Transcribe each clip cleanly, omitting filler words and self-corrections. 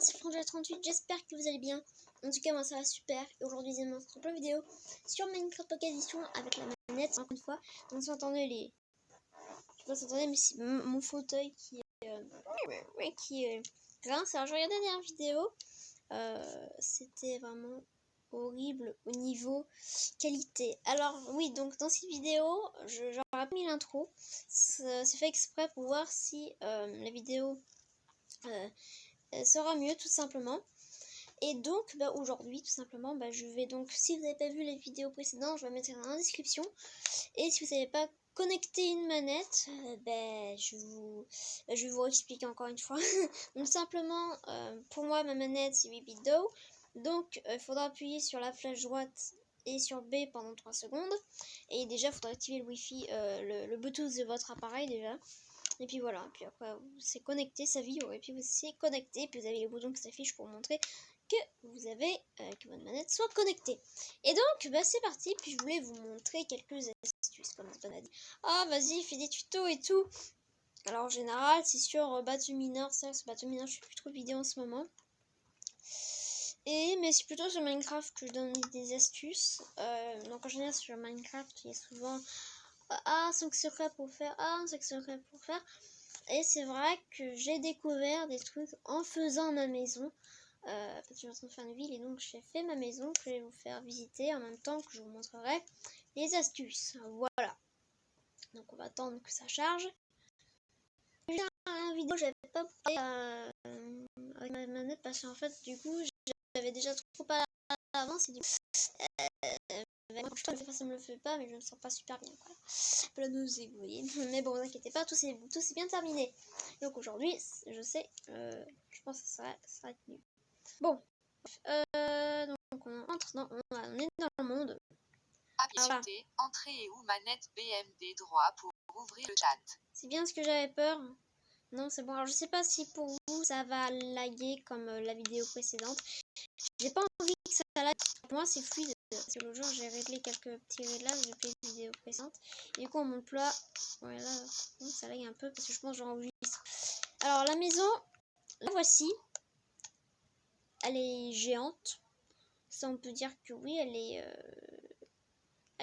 c'est Frangela38, j'espère que vous allez bien. En tout cas, moi ça va super. Et aujourd'hui, c'est mon simple vidéo sur Minecraft Pocket Edition avec la manette, encore une fois. Donc, si vous entendez les. Je sais pas si vous entendez, mais c'est mon fauteuil qui grince. Alors, je regardais la dernière vidéo. C'était vraiment horrible au niveau qualité. Alors, oui, donc dans cette vidéo, j'aurais pas mis l'intro. C'est fait exprès pour voir si la vidéo sera mieux, tout simplement. Et donc aujourd'hui tout simplement je vais donc, si vous n'avez pas vu les vidéos précédentes, je vais mettre dans la description. Et si vous savez pas connecter une manette, je vais vous expliquer encore une fois. Donc simplement, pour moi ma manette c'est 8 bits d'eau, donc il faudra appuyer sur la flèche droite et sur B pendant 3 secondes. Et déjà il faudra activer le wifi, le bluetooth de votre appareil déjà. Et puis voilà, puis après c'est connecté, ça vibre, et puis c'est connecté, puis vous avez les boutons qui s'affichent pour montrer que vous avez que votre manette soit connectée. Et donc c'est parti. Puis je voulais vous montrer quelques astuces, comme on a dit. Ah vas-y, fais des tutos et tout. Alors en général c'est sur Battle Mineur. C'est vrai que sur Battle Mineur je fais plus trop de vidéos en ce moment. Mais c'est plutôt sur Minecraft que je donne des astuces. Donc en général sur Minecraft il y a souvent 5 secrets pour faire, 5 secrets pour faire. Et c'est vrai que j'ai découvert des trucs en faisant ma maison. Parce que je suis en train de faire une ville et donc j'ai fait ma maison que je vais vous faire visiter en même temps que je vous montrerai les astuces. Voilà. Donc on va attendre que ça charge. Déjà une vidéo j'avais pas parlé avec ma manette parce qu'en fait du coup j'avais déjà trop parlé avant. C'est du coup quand je le fais, ça me le fait pas, mais je me sens pas super bien quoi. La nausée, vous voyez. Mais bon, ne vous inquiétez pas, tout s'est bien terminé. Donc aujourd'hui, je sais, je pense que ça va être mieux. Bon, donc on entre on est dans le monde. Appuyer, entrée ou manette BMD droit pour ouvrir le chat. C'est bien ce que j'avais peur. Non, c'est bon. Alors je sais pas si pour vous ça va laguer comme la vidéo précédente. J'ai pas envie que ça lag. Pour moi c'est fluide. Parce que l'autre jour j'ai réglé quelques petits réglages depuis les vidéos précédentes. Et du coup on monte là. Ouais là, ça lag un peu parce que je pense que j'enregistre. Alors la maison, la voici. Elle est géante. Ça on peut dire que oui, elle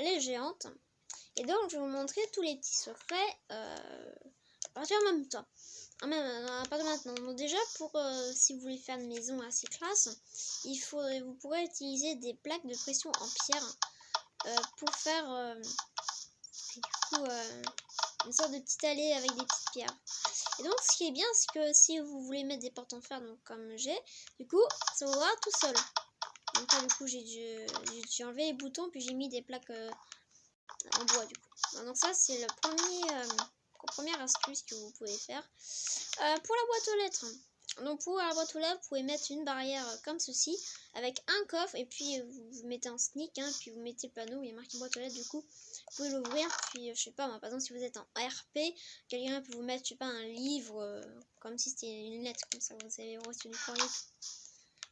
est géante. Et donc je vais vous montrer tous les petits secrets à partir en même temps. À partir de maintenant. Donc déjà pour si vous voulez faire une maison assez classe, vous pourrez utiliser des plaques de pression en pierre pour faire une sorte de petite allée avec des petites pierres. Et donc ce qui est bien, c'est que si vous voulez mettre des portes en fer, donc comme j'ai, du coup ça ouvrira tout seul. Donc là du coup j'ai enlevé les boutons puis j'ai mis des plaques en bois du coup. Donc ça c'est la première astuce que vous pouvez faire. Pour la boîte aux lettres. Donc pour la boîte aux lettres, vous pouvez mettre une barrière comme ceci avec un coffre et puis vous mettez un sneak, puis vous mettez le panneau où il y a marqué boîte aux lettres. Du coup vous pouvez l'ouvrir, puis je sais pas moi, par exemple si vous êtes en RP, quelqu'un peut vous mettre je sais pas un livre comme si c'était une lettre, comme ça vous avez reçu du courrier.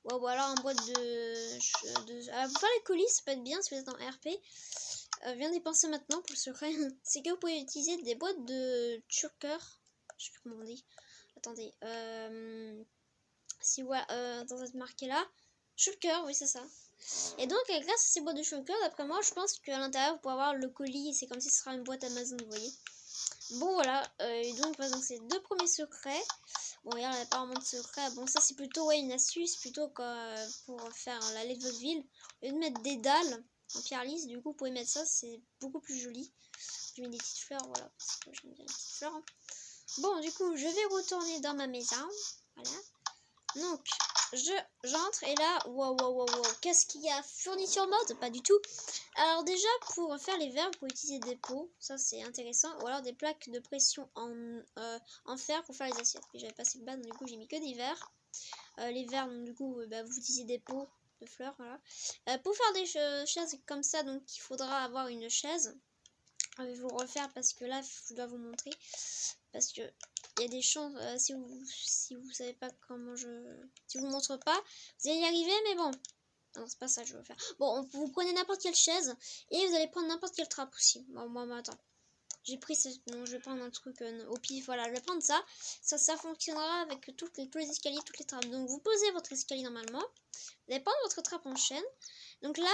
Ou alors en boîte pour faire les colis ça peut être bien si vous êtes en RP. Viens d'y penser maintenant pour le secret. C'est que vous pouvez utiliser des boîtes de shulker. Je sais plus comment on dit. Attendez. Si ouais, dans cette marqué là. Shulker, oui c'est ça. Et donc grâce à ces boîtes de shulker, d'après moi, je pense qu'à l'intérieur vous pouvez avoir le colis. C'est comme si ce sera une boîte Amazon, vous voyez. Bon voilà. Et donc c'est deux premiers secrets. Bon, il n'y a pas vraiment de secret. Bon, ça c'est plutôt une astuce plutôt que pour faire l'allée de votre ville. Au lieu de mettre des dalles en pierre lisse, du coup vous pouvez mettre ça, c'est beaucoup plus joli. Je mets des petites fleurs, voilà, parce que j'aime bien les petites fleurs. Bon, du coup je vais retourner dans ma maison. Voilà. Donc j'entre et là, wow, qu'est-ce qu'il y a? Fourniture mode? Pas du tout. Alors déjà pour faire les verres, vous pouvez utiliser des pots, ça c'est intéressant, ou alors des plaques de pression en fer pour faire les assiettes. Puis j'avais passé le bas, donc du coup j'ai mis que des verres. Les verres, donc du coup vous utilisez des pots de fleurs, voilà. Pour faire des chaises comme ça, donc il faudra avoir une chaise. Je vais vous refaire parce que là je dois vous montrer, parce que il y a des chances, si vous savez pas comment si je vous montre pas, vous allez y arriver, mais bon. Non, c'est pas ça que je veux faire. Bon, vous prenez n'importe quelle chaise et vous allez prendre n'importe quelle trappe aussi. Bon, moi, attends. J'ai pris non, je vais prendre un truc au pif, voilà, je vais prendre ça. Ça fonctionnera avec tous les escaliers, toutes les trappes. Donc vous posez votre escalier normalement. Vous allez prendre votre trappe en chaîne. Donc là,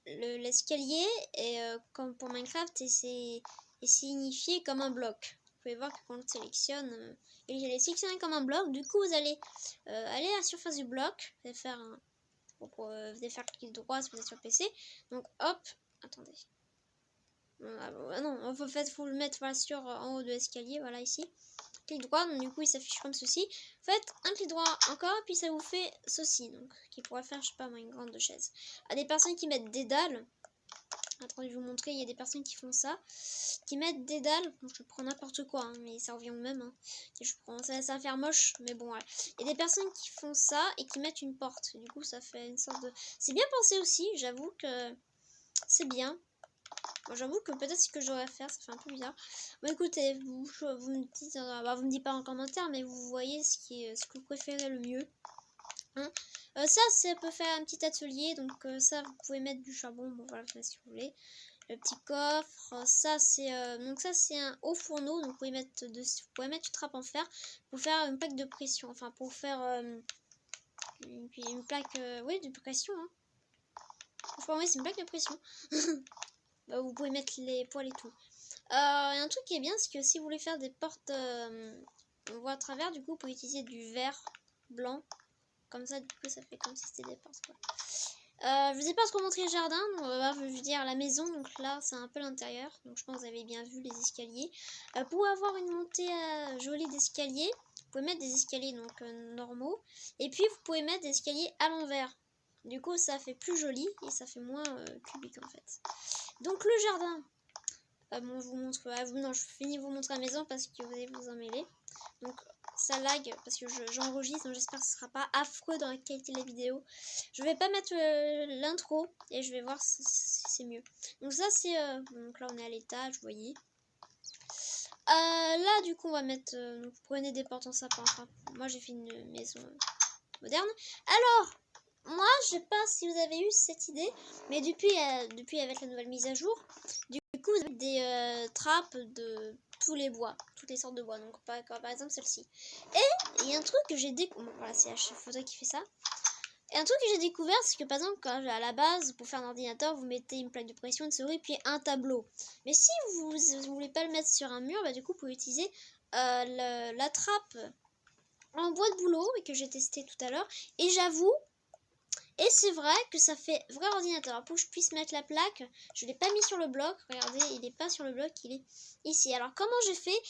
l'escalier est comme pour Minecraft et c'est signifié comme un bloc. Vous pouvez voir que quand on sélectionne, il est sélectionné comme un bloc. Du coup, vous allez aller à la surface du bloc. Vous allez faire vous allez faire clic droit si vous êtes sur PC. Donc hop, attendez. Non, en fait, faut le mettre voilà, sur en haut de l'escalier, voilà ici. Clic droit, donc du coup il s'affiche comme ceci. Faites un clic droit encore, puis ça vous fait ceci, donc qui pourrait faire, je sais pas moi, une grande chaise. À des personnes qui mettent des dalles, attendez, je vais vous montrer, il y a des personnes qui font ça, qui mettent des dalles, donc je prends n'importe quoi, hein, mais ça revient au même. Hein. Je prends, ça va faire moche, mais bon, voilà. Il y a des personnes qui font ça et qui mettent une porte, du coup ça fait une sorte de... C'est bien pensé aussi, j'avoue que c'est bien. Bon, j'avoue que peut-être ce que j'aurais à faire, ça fait un peu bizarre. Bon, écoutez, vous me dites, vous me dites pas en commentaire, mais vous voyez ce que vous préférez le mieux. Hein, ça peut faire un petit atelier, donc ça, vous pouvez mettre du charbon, bon voilà, si vous voulez. Le petit coffre, ça c'est donc ça c'est un haut fourneau, donc vous pouvez mettre une trappe en fer pour faire une plaque de pression, enfin pour faire une plaque, oui, de pression. Hein. Franchement, oui, c'est une plaque de pression. Bah, vous pouvez mettre les poils et tout. Et un truc qui est bien, c'est que si vous voulez faire des portes, on voit à travers, du coup, vous pouvez utiliser du verre blanc. Comme ça, du coup, ça fait comme si c'était des portes, quoi. Je vous ai pas trop montré le jardin, je veux dire la maison, donc là, c'est un peu l'intérieur. Donc je pense que vous avez bien vu les escaliers. Pour avoir une montée jolie d'escalier, vous pouvez mettre des escaliers donc normaux. Et puis, vous pouvez mettre des escaliers à l'envers. Du coup, ça fait plus joli et ça fait moins cubique, en fait. Donc le jardin, bon, je vous montre, non, je finis de vous montrer la maison parce que vous allez vous en mêler. Donc ça lag parce que j'enregistre, donc j'espère que ce sera pas affreux dans la qualité de la vidéo. Je vais pas mettre l'intro et je vais voir si c'est mieux. Donc ça c'est, donc là on est à l'étage, vous voyez. Là du coup on va mettre, donc, vous prenez des portes en sapin, enfin, moi j'ai fait une maison moderne. Alors, moi, je sais pas si vous avez eu cette idée, mais depuis avec la nouvelle mise à jour, du coup, vous avez des trappes de tous les bois, toutes les sortes de bois, donc par exemple celle-ci. Et il y a un truc que j'ai découvert, bon, voilà, c'est HFphoto qui fait ça. Et un truc que j'ai découvert, c'est que par exemple, quand à la base, pour faire un ordinateur, vous mettez une plaque de pression, une souris, puis un tableau. Mais si vous voulez pas le mettre sur un mur, bah, du coup, vous pouvez utiliser la trappe en bois de boulot, et que j'ai testé tout à l'heure. Et j'avoue, et c'est vrai que ça fait vrai ordinateur. Alors pour que je puisse mettre la plaque, je ne l'ai pas mis sur le bloc. Regardez, il n'est pas sur le bloc, il est ici. Alors comment j'ai fait?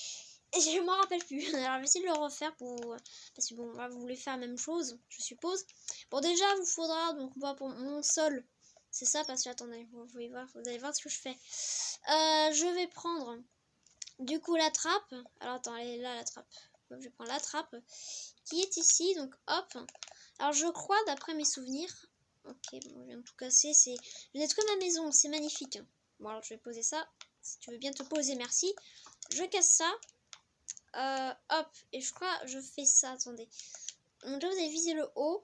Je m'en rappelle plus. Alors je vais essayer de le refaire parce que bon, là, vous voulez faire la même chose, je suppose. Bon, déjà, il vous faudra, donc moi pour mon sol, c'est ça, parce que attendez, vous allez voir ce que je fais. Je vais prendre du coup la trappe. Alors attends, elle est là la trappe. Je vais prendre la trappe qui est ici, donc hop. Alors je crois, d'après mes souvenirs, ok, bon, je viens de tout casser, c'est... Je vais détruire ma maison, c'est magnifique. Bon, alors je vais poser ça, si tu veux bien te poser, merci. Je casse ça, hop, et je crois, je fais ça, attendez. Donc là, vous avez visé le haut,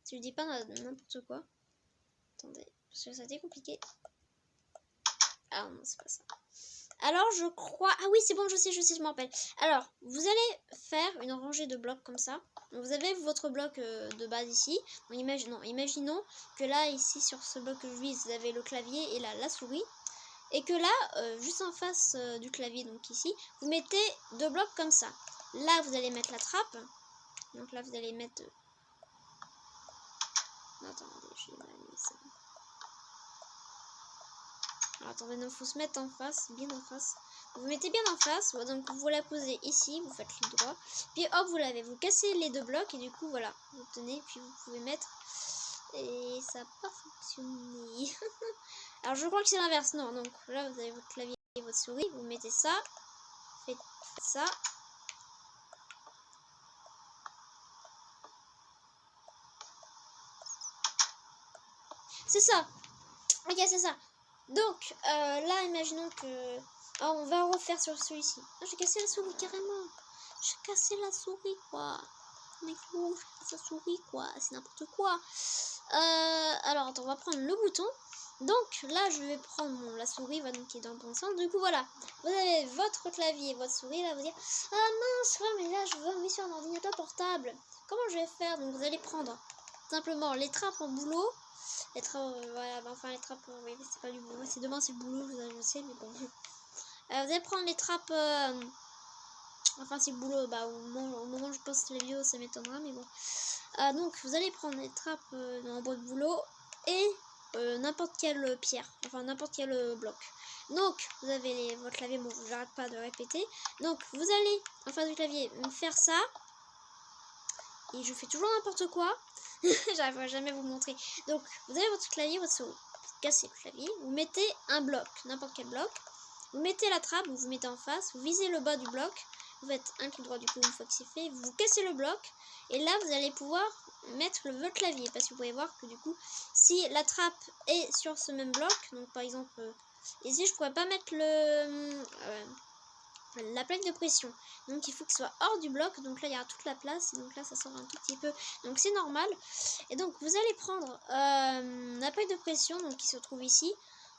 si je dis pas n'importe quoi. Attendez, parce que ça a été compliqué. Ah non, c'est pas ça. Alors je crois... Ah oui, c'est bon, je sais, je me rappelle. Alors, vous allez faire une rangée de blocs comme ça. Donc, vous avez votre bloc de base ici. Donc, imaginons que là, ici, sur ce bloc que je vise, vous avez le clavier et là, la souris. Et que là, juste en face du clavier, donc ici, vous mettez deux blocs comme ça. Là, vous allez mettre la trappe. Donc là, vous allez mettre... Non, attendez, j'ai mal mis ça. Alors, attendez, il faut se mettre en face, bien en face. Vous mettez bien en face, donc vous la posez ici, vous faites clic droit, puis hop, vous l'avez, vous cassez les deux blocs et du coup voilà, vous tenez, puis vous pouvez mettre, et ça n'a pas fonctionné. Alors je crois que c'est l'inverse, non, donc là vous avez votre clavier et votre souris, vous mettez ça, faites ça. C'est ça, ok c'est ça. Donc là imaginons que, on va refaire sur celui-ci. J'ai cassé la souris carrément, j'ai cassé la souris quoi. mec rouge, sa souris quoi, c'est n'importe quoi. Alors attends, on va prendre le bouton. Donc là je vais prendre la souris qui est dans le bon sens. Du coup voilà, vous avez votre clavier et votre souris. Là vous dire ah mince mais là je veux mettre sur un ordinateur portable. Comment je vais faire? Donc vous allez prendre simplement les trappes en boulot. Les trappes, voilà, enfin les trappes, oui c'est pas du boulot, c'est demain c'est le boulot, je sais mais bon. Vous allez prendre les trappes, enfin c'est le boulot, bah au moment où je poste les vidéos ça m'étonnera mais bon. Donc vous allez prendre les trappes en bois de boulot et n'importe quelle pierre, enfin n'importe quel bloc. Donc vous avez votre clavier, bon j'arrête pas de répéter. Donc vous allez en face du clavier faire ça. Et je fais toujours n'importe quoi. J'arriverai jamais à vous montrer. Donc vous avez votre clavier, votre souris. Vous cassez le clavier, vous mettez un bloc, n'importe quel bloc. Vous mettez la trappe, vous mettez en face, vous visez le bas du bloc. Vous faites un clic droit du coup une fois que c'est fait. Vous cassez le bloc. Et là vous allez pouvoir mettre votre clavier. Parce que vous pouvez voir que du coup, si la trappe est sur ce même bloc, donc par exemple, ici je pourrais pas mettre la plaque de pression, donc il faut que ce soit hors du bloc, donc là il y a toute la place, et donc là ça sort un tout petit peu, donc c'est normal. Et donc vous allez prendre la plaque de pression donc qui se trouve ici,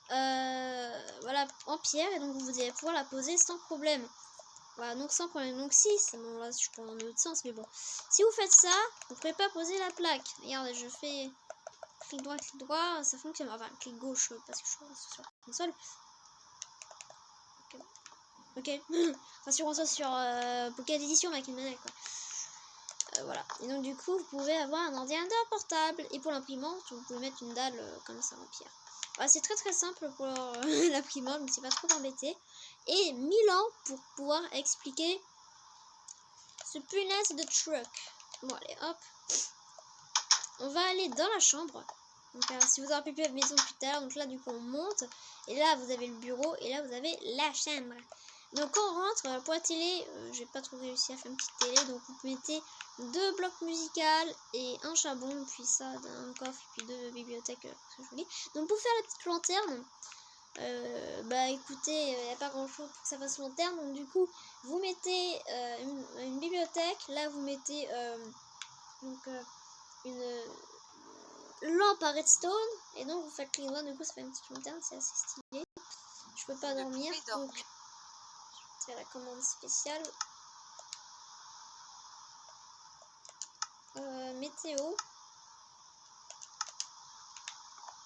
voilà, en pierre, et donc vous allez pouvoir la poser sans problème. Voilà, donc sans problème. Donc si, c'est bon, là je prends dans l'autre sens, mais bon, si vous faites ça, vous ne pouvez pas poser la plaque. Regardez, je fais clic droit, ça fonctionne, enfin clic gauche parce que je suis sur la console. Ok, enfin sur console, sur Pocket Edition avec une manette quoi. Voilà, et donc du coup vous pouvez avoir un ordinateur portable, et pour l'imprimante vous pouvez mettre une dalle comme ça en pierre. Voilà, c'est très simple pour l'imprimante, donc c'est pas trop embêté. Et 1000 ans pour pouvoir expliquer ce punaise de truc. Bon allez hop, on va aller dans la chambre. Donc si vous avez pu la maison plus tard, donc là du coup on monte, et là vous avez le bureau, et là vous avez la chambre. Donc quand on rentre, pour la télé, j'ai pas trop réussi à faire une petite télé, donc vous mettez 2 blocs musicales et un charbon, puis ça d'un coffre, et puis 2 bibliothèques, très jolies. Donc pour faire la petite lanterne, bah écoutez, il n'y a pas grand chose pour que ça fasse lanterne, donc du coup vous mettez une bibliothèque, là vous mettez une lampe à redstone, et donc vous faites clic droit, du coup ça fait une petite lanterne, c'est assez stylé. Je peux pas dormir, donc c'est la commande spéciale. Météo.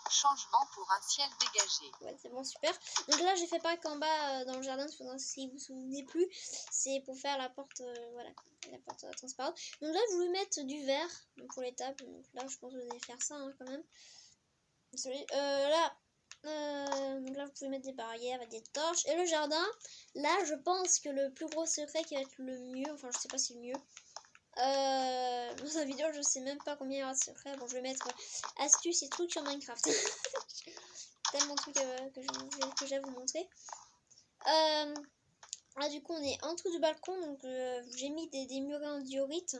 Changement pour un ciel dégagé. Ouais, c'est bon, super. Donc là, j'ai fait pareil qu'en bas, dans le jardin, si vous vous souvenez plus, c'est pour faire la porte, voilà, la porte transparente. Donc là, je vais mettre du verre pour les tables. Donc là, je pense que vous allez faire ça hein, quand même. Désolé. Donc là, vous pouvez mettre des barrières, des torches. Et le jardin, là, je pense que le plus gros secret qui va être le mieux, enfin, je sais pas si le mieux. Dans la vidéo, je sais même pas combien il y aura de secrets. Bon, je vais mettre astuces et trucs sur Minecraft. Tellement de trucs que j'ai à vous montrer. Là, du coup, on est en dessous du balcon. Donc, j'ai mis des murets en diorite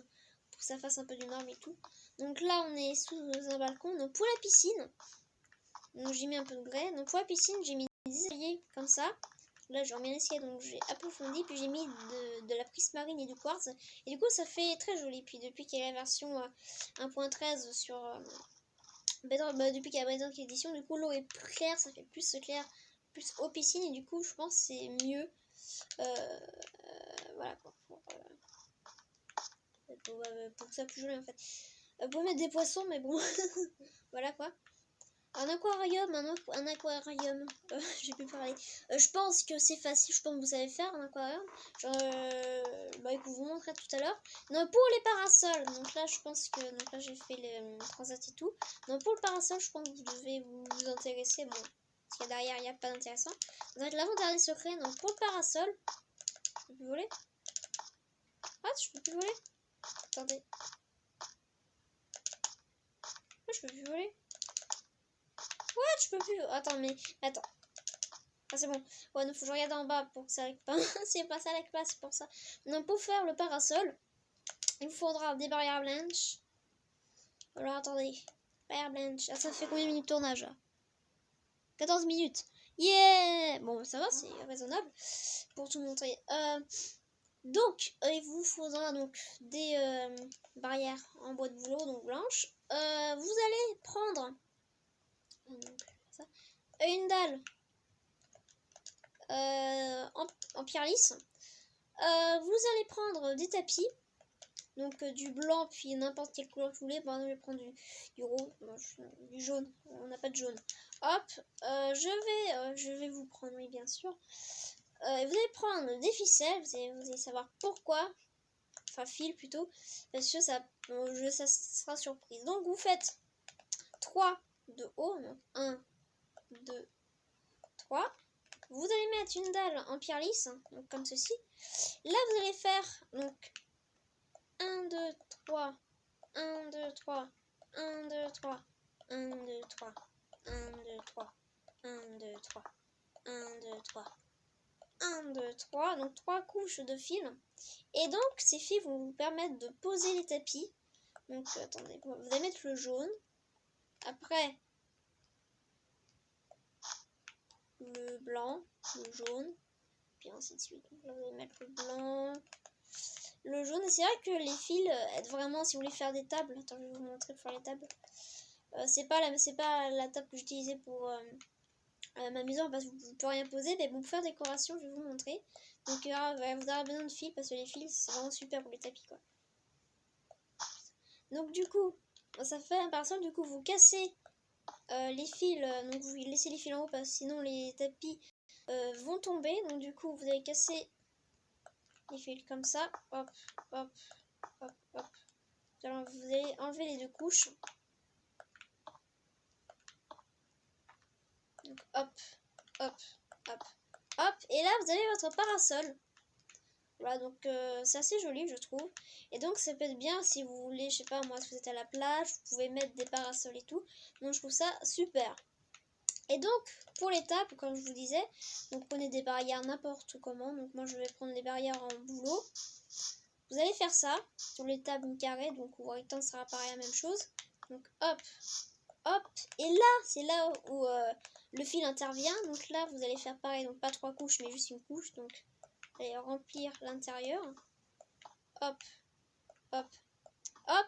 pour que ça fasse un peu du marbre et tout. Donc là, on est sous un balcon. Donc, pour la piscine, donc j'ai mis un peu de grès. Donc, pour la piscine, j'ai mis des escaliers comme ça. Là, je remets l'escalier, donc j'ai approfondi, puis j'ai mis de la prismarine et du quartz. Et du coup, ça fait très joli. Puis depuis qu'il y a la version 1.13 sur depuis qu'il y a Bedrock Edition, du coup, l'eau est plus claire, ça fait plus clair, plus eau piscine, et du coup, je pense que c'est mieux. Voilà quoi. Pour que ça plus joli en fait. Vous pouvez mettre des poissons, mais bon, voilà quoi. Un aquarium, un aquarium, j'ai pu parler. Je pense que c'est facile, je pense que vous savez faire un aquarium. Genre, bah, je vous montrerai tout à l'heure. Non, pour les parasols, donc là, je pense que, donc là, j'ai fait les transats et tout. Donc pour le parasol, je pense que vous devez vous intéresser, bon, parce que derrière, il n'y a pas d'intéressant. Ça va être l'avant-dernier secret, donc pour le parasol, je peux plus voler. Ah, je peux plus voler. Attendez. Ah, je peux plus voler. What, je peux plus. Attends, mais attends. Ah, c'est bon. Ouais, il faut que je regarde en bas pour que ça règle pas. C'est pas ça avec pas, c'est pour ça. Donc, pour faire le parasol, il vous faudra des barrières blanches. Alors, attendez. Barrières blanches. Ah, ça fait combien de minutes de tournage là? 14 minutes. Yeah! Bon, ça va, c'est raisonnable pour tout montrer. Donc, il vous faudra donc des barrières en bois de bouleau, donc blanches. Vous allez prendre une dalle en pierre lisse. Vous allez prendre des tapis, donc du blanc, puis n'importe quelle couleur que vous voulez. Par exemple, je vais prendre du rose, du jaune, on n'a pas de jaune. Hop, je vais vous prendre, oui bien sûr. Vous allez prendre des ficelles, vous allez savoir pourquoi, enfin fil plutôt, parce que ça sera surprise. Donc vous faites 3 de haut, donc 1, 2, 3. Vous allez mettre une dalle en pierre lisse, donc comme ceci. Là vous allez faire donc 1, 2, 3, 1, 2, 3, 1, 2, 3, 1, 2, 3, 1, 2, 3, 1, 2, 3, 1, 2, 3, 1, 2, 3, donc 3 couches de fil. Et donc ces fils vont vous permettre de poser les tapis. Donc attendez, vous allez mettre le jaune. Après le blanc, le jaune, puis ainsi de suite. Donc là vous allez mettre le blanc, le jaune. Et c'est vrai que les fils aident vraiment si vous voulez faire des tables. Attends, je vais vous montrer pour faire les tables. C'est pas la table que j'utilisais pour ma maison parce que vous ne pouvez rien poser, mais bon, pour faire décoration, je vais vous montrer. Donc vous aurez besoin de fils parce que les fils c'est vraiment super pour les tapis quoi. Donc du coup, ça fait un parasol. Du coup, vous cassez les fils, donc vous laissez les fils en haut parce que sinon les tapis vont tomber. Donc du coup, vous allez casser les fils comme ça. Hop, hop, hop, hop. Vous allez enlever les deux couches. Donc hop, hop, hop, hop. Et là, vous avez votre parasol. Voilà, donc c'est assez joli, je trouve. Et donc, ça peut être bien si vous voulez, je sais pas, moi, si vous êtes à la plage, vous pouvez mettre des parasols et tout. Donc, je trouve ça super. Et donc, pour les tables, comme je vous disais, donc prenez des barrières n'importe comment. Donc, moi, je vais prendre des barrières en bouleau. Vous allez faire ça sur les tables carrées, donc ou rectangle, sera pareil, la même chose. Donc, hop, hop. Et là, c'est là où le fil intervient. Donc là, vous allez faire pareil. Donc, pas 3 couches, mais juste une couche. Donc, vous allez remplir l'intérieur. Hop, hop, hop.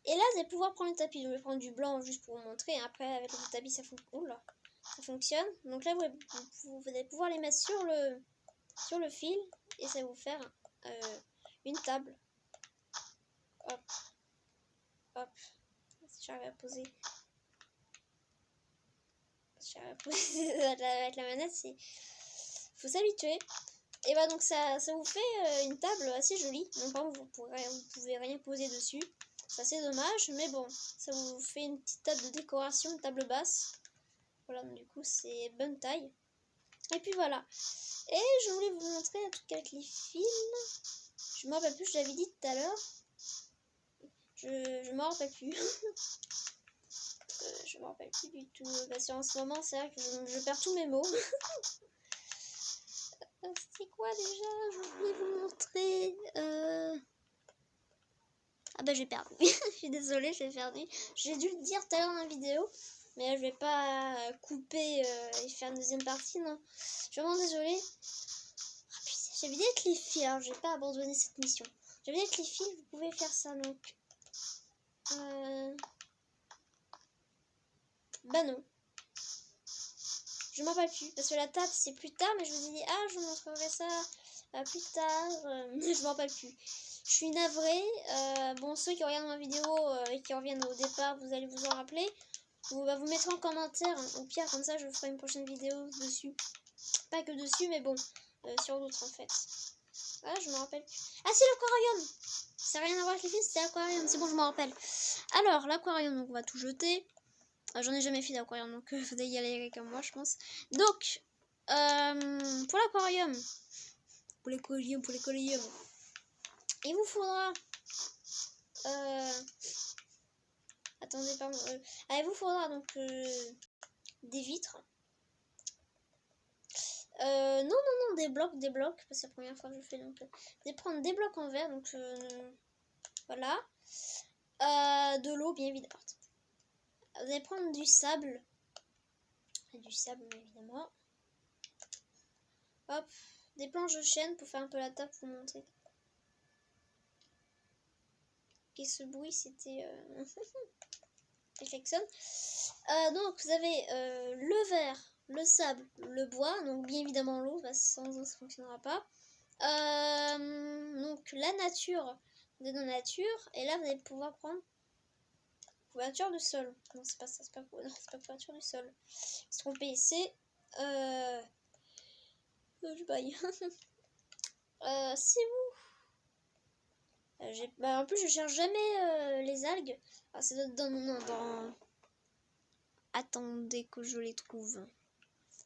Et là, vous allez pouvoir prendre le tapis. Je vais prendre du blanc juste pour vous montrer. Après, avec le tapis, ça fonctionne. Donc là, vous allez pouvoir les mettre sur le fil. Et ça va vous faire une table. Hop, hop. Si j'arrive à poser. Avec la manette, faut s'habituer. Et bah donc ça vous fait une table assez jolie. Donc par contre, vous pouvez rien poser dessus. C'est assez dommage, mais bon, ça vous fait une petite table de décoration, une table basse. Voilà, donc du coup c'est bonne taille. Et puis voilà. Et je voulais vous montrer un truc avec les fils. Je m'en rappelle plus, je l'avais dit tout à l'heure. Je m'en rappelle plus. Je m'en rappelle plus du tout. Parce qu'en ce moment, c'est vrai que je perds tous mes mots. C'était quoi déjà? Je voulais vous montrer. Ah bah j'ai perdu. Je suis désolée, j'ai perdu. J'ai dû le dire tout à l'heure dans la vidéo. Mais je vais pas couper et faire une deuxième partie, non. Je suis vraiment désolée. Ah, j'avais dit avec les fils, alors je vais pas abandonner cette mission. J'avais dit avec les fils, vous pouvez faire ça donc. Bah non. Je m'en rappelle plus. Parce que la table c'est plus tard, mais je vous ai dit, ah je vous montrerai ça plus tard. Je m'en rappelle plus. Je suis navrée. Bon, ceux qui regardent ma vidéo et qui reviennent au départ, vous allez vous en rappeler. Vous mettrez en commentaire. Au pire, comme ça, je ferai une prochaine vidéo dessus. Pas que dessus, mais bon, sur d'autres en fait. Ah, je me rappelle. Ah, c'est l'aquarium. Ça n'a rien à voir avec les films, c'était l'aquarium. C'est bon, je m'en rappelle. Alors, l'aquarium, donc on va tout jeter. J'en ai jamais fait d'aquarium, donc vous allez y aller comme moi, je pense. Donc, pour l'aquarium, pour l'écolium, il vous faudra attendez, pardon. Il vous faudra donc des vitres. Non, des blocs, parce que c'est la première fois que je fais. Donc, prendre des blocs en verre, donc voilà. De l'eau, bien évidemment. Vous allez prendre du sable, évidemment. Hop, des planches de chêne pour faire un peu la table pour monter. Ok, ce bruit, c'était... les klaxons. Donc, vous avez le verre, le sable, le bois. Donc, bien évidemment, l'eau, sans eau, ça ne fonctionnera pas. Donc, la nature. Vous êtes dans la nature. Et là, vous allez pouvoir prendre couverture du sol. Non, c'est pas ça. C'est pas couverture du sol. Je me trompé. C'est... je baille. C'est vous. En plus, je cherche jamais les algues. Ah, c'est dans... Attendez que je les trouve.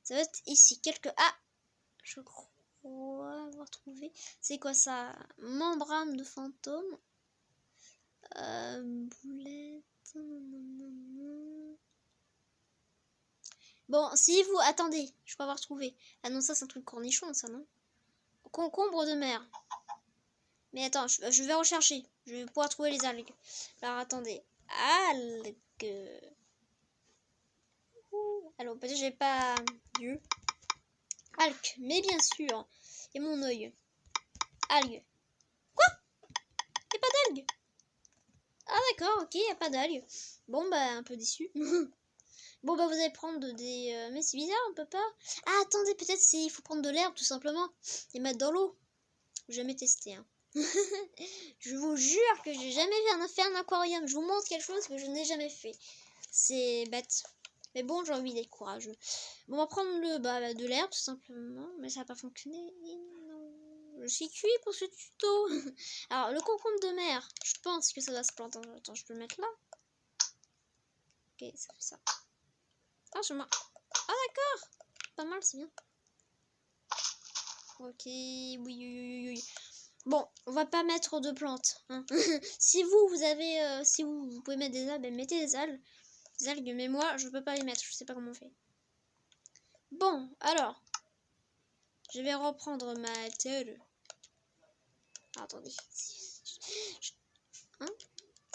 Ça va être ici. Ah, je crois avoir trouvé. C'est quoi ça? Membrane de fantôme. Boulette. Bon, si vous... Attendez, je crois avoir trouvé. Ah non, ça c'est un truc cornichon, ça, non? Concombre de mer. Mais attends, je vais rechercher. Je vais pouvoir trouver les algues. Alors, attendez. Algues. Alors, peut-être j'ai pas vu. Algues, mais bien sûr. Et mon œil. Algues. Quoi? Y'a pas d'algues? Ah d'accord, ok, y a pas d'algues. Bon bah, un peu déçu. Bon bah, vous allez prendre des... mais c'est bizarre, on peut pas... Ah, attendez, peut-être il faut prendre de l'herbe, tout simplement. Et mettre dans l'eau. J'ai jamais testé, hein. Je vous jure que j'ai jamais fait un aquarium. Je vous montre quelque chose que je n'ai jamais fait. C'est bête. Mais bon, j'ai envie d'être courageux. Bon, on va prendre de l'herbe, tout simplement. Mais ça n'a pas fonctionné. Non. Je suis cuit pour ce tuto. Alors, le concombre de mer, je pense que ça va se planter. Attends, je peux le mettre là. Ok, ça fait ça. Ah, ah, d'accord. Pas mal, c'est bien. Ok, oui. Bon, on va pas mettre de plantes. Hein. Si vous avez... si vous pouvez mettre des algues, mettez des algues. Des algues, mais moi, je peux pas les mettre. Je sais pas comment on fait. Bon, alors. Je vais reprendre ma telle. Attendez. Hein?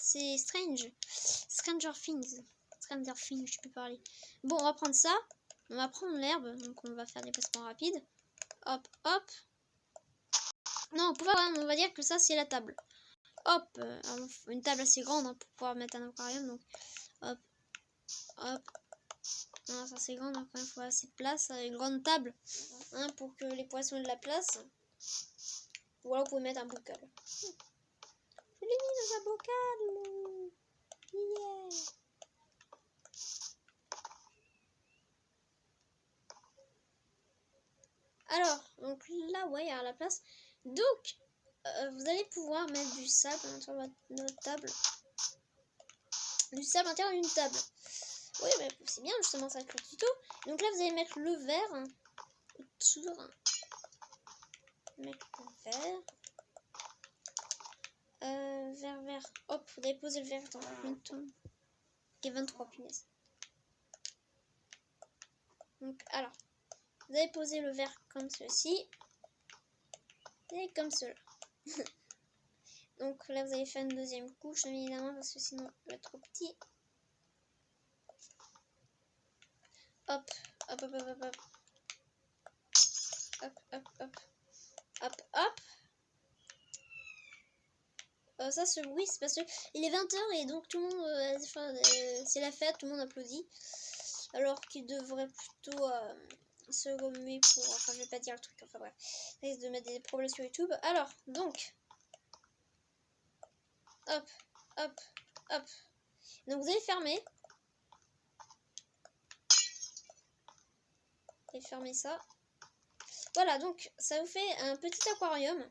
C'est Strange. Stranger Things. Stranger Things, je peux parler. Bon, on va prendre ça. On va prendre l'herbe. Donc, on va faire des placements rapides. Hop, hop. Non, on va dire que ça, c'est la table. Hop. Une table assez grande hein, pour pouvoir mettre un aquarium. Donc, hop, hop. Non, ça c'est grand, donc il faut assez de place. Une grande table hein, pour que les poissons aient de la place. Ou alors vous pouvez mettre un bocal. Je l'ai mis dans un bocal. Yeah. Alors, donc là, ouais, il y a la place. Donc, vous allez pouvoir mettre du sable sur votre table. Du sable à l'intérieur d'une table. Oui, mais c'est bien, justement, ça avec le tuto. Donc là, vous allez mettre le verre autour. Mettre le verre. Vert. Hop, vous allez poser le verre dans une tombe. Ok, 23 punaises. Donc, alors, vous allez poser le verre comme ceci. Et comme cela. Donc là, vous allez faire une deuxième couche, évidemment, parce que sinon, il va être trop petit. Hop. Ça, ce bruit, c'est parce que il est 20h et donc tout le monde, c'est la fête, tout le monde applaudit. Alors qu'il devrait plutôt se gommer pour... Enfin, je vais pas dire le truc, enfin bref. Ça risque de mettre des problèmes sur YouTube. Alors, donc... Hop. Donc vous allez fermer. Et fermer ça. Voilà, donc ça vous fait un petit aquarium.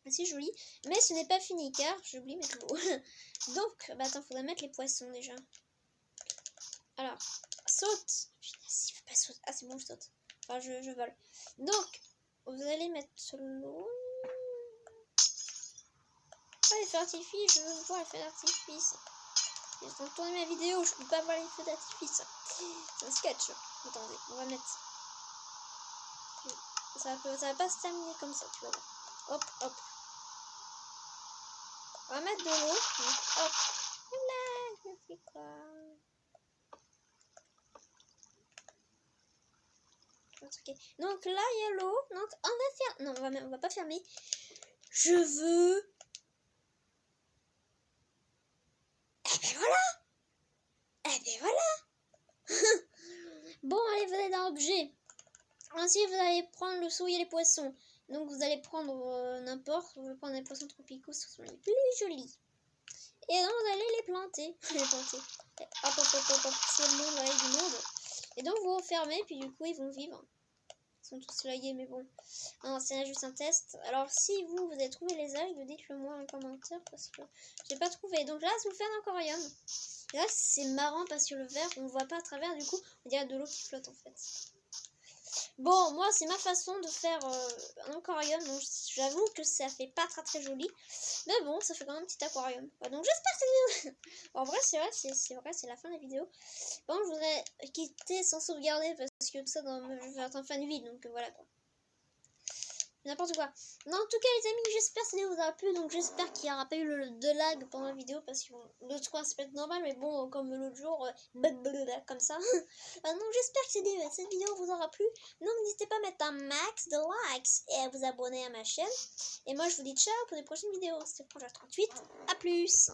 Assez joli. Mais ce n'est pas fini car j'ai oublié de mettre l'eau. Donc, attends, faudrait mettre les poissons déjà. Alors, saute. S'il veut pas sauter. Ah, c'est bon, je saute. Enfin, je vole. Donc, vous allez mettre l'eau. Ah, les feux d'artifice, je veux voir les feux d'artifice. Ils sont tourner ma vidéo, je peux pas voir les feux d'artifice. C'est un sketch. Attendez, on va mettre. Ça va pas se terminer comme ça, tu vois. Hop. On va mettre de l'eau. Hop. Là, je fais quoi? Ok. Donc là, il y a l'eau. Donc on va faire... Non, on va pas fermer. Je veux... Eh ben voilà. Eh ben voilà. Bon, allez, vous allez dans objet. Ensuite, vous allez prendre le seau et les poissons. Donc vous allez prendre n'importe. Vous allez prendre les poissons tropicaux, ce sont les plus jolis. Et donc vous allez les planter. Les planter. Hop, hop, hop, hop, hop. C'est le monde, allez, du monde. Et donc vous refermez, puis du coup ils vont vivre. Ils sont tous lagués, mais bon. Non, c'est juste un test. Alors si vous avez trouvé les algues, dites-le moi en commentaire parce que j'ai pas trouvé. Donc là, je vous fais un aquarium. Et là, c'est marrant parce que le verre, on voit pas à travers. Du coup, on dirait de l'eau qui flotte en fait. Bon, moi, c'est ma façon de faire un aquarium. Donc j'avoue que ça fait pas très joli. Mais bon, ça fait quand même un petit aquarium. Donc j'espère que cette vidéo... En vrai, c'est vrai, c'est la fin de la vidéo. Bon, je voudrais quitter sans sauvegarder parce que tout ça je vais être en fin de vie. Donc voilà quoi. N'importe quoi. Non, en tout cas les amis, j'espère que cette vidéo vous aura plu. Donc j'espère qu'il n'y aura pas eu de lag pendant la vidéo. Parce que l'autre fois ça peut être normal. Mais bon, comme l'autre jour, comme ça. Donc j'espère que cette vidéo vous aura plu. Donc n'hésitez pas à mettre un max de likes et à vous abonner à ma chaîne. Et moi je vous dis ciao pour les prochaines vidéos. C'était Projet 38. A plus.